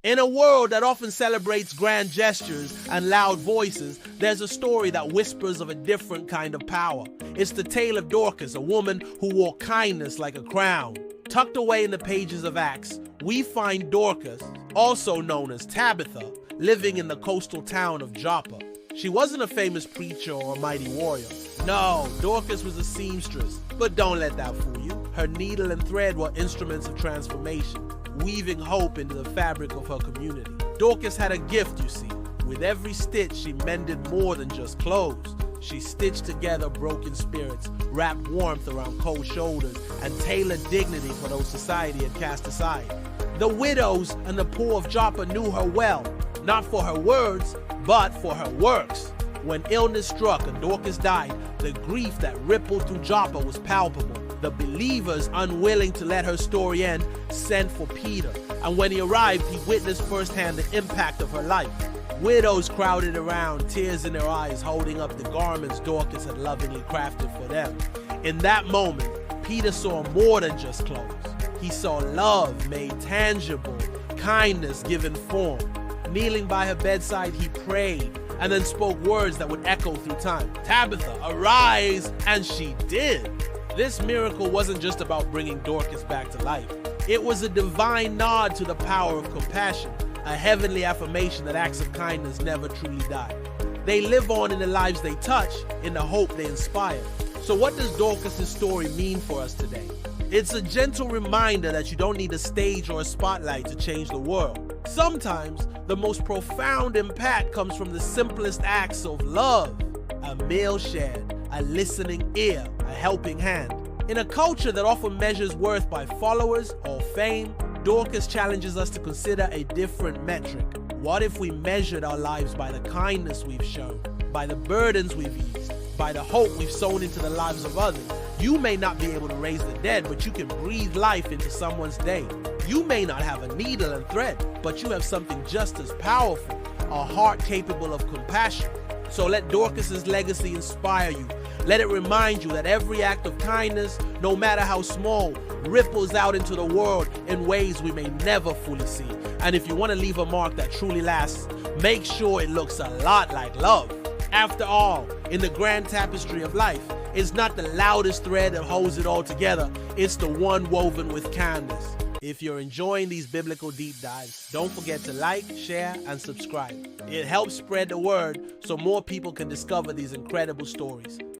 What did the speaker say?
In a world that often celebrates grand gestures and loud voices, there's a story that whispers of a different kind of power. It's the tale of Dorcas, a woman who wore kindness like a crown. Tucked away in the pages of Acts, we find Dorcas, also known as Tabitha, living in the coastal town of Joppa. She wasn't a famous preacher or a mighty warrior. No, Dorcas was a seamstress, but don't let that fool you. Her needle and thread were instruments of transformation, weaving hope into the fabric of her community. Dorcas had a gift, you see. With every stitch, she mended more than just clothes. She stitched together broken spirits, wrapped warmth around cold shoulders, and tailored dignity for those society had cast aside. The widows and the poor of Joppa knew her well, not for her words, but for her works. When illness struck and Dorcas died, the grief that rippled through Joppa was palpable. The believers, unwilling to let her story end, sent for Peter, and when he arrived, he witnessed firsthand the impact of her life. Widows crowded around, tears in their eyes, holding up the garments Dorcas had lovingly crafted for them. In that moment, Peter saw more than just clothes. He saw love made tangible, kindness given form. Kneeling by her bedside, he prayed and then spoke words that would echo through time. "Tabitha, arise!" And she did. This miracle wasn't just about bringing Dorcas back to life. It was a divine nod to the power of compassion, a heavenly affirmation that acts of kindness never truly die. They live on in the lives they touch, in the hope they inspire. So what does Dorcas' story mean for us today? It's a gentle reminder that you don't need a stage or a spotlight to change the world. Sometimes, the most profound impact comes from the simplest acts of love. A meal shared, a listening ear, a helping hand. In a culture that often measures worth by followers or fame, Dorcas challenges us to consider a different metric. What if we measured our lives by the kindness we've shown, by the burdens we've eased, by the hope we've sown into the lives of others? You may not be able to raise the dead, but you can breathe life into someone's day. You may not have a needle and thread, but you have something just as powerful, a heart capable of compassion. So let Dorcas' legacy inspire you. Let it remind you that every act of kindness, no matter how small, ripples out into the world in ways we may never fully see. And if you want to leave a mark that truly lasts, make sure it looks a lot like love. After all, in the grand tapestry of life, it's not the loudest thread that holds it all together, it's the one woven with kindness. If you're enjoying these biblical deep dives, don't forget to like, share, and subscribe. It helps spread the word so more people can discover these incredible stories.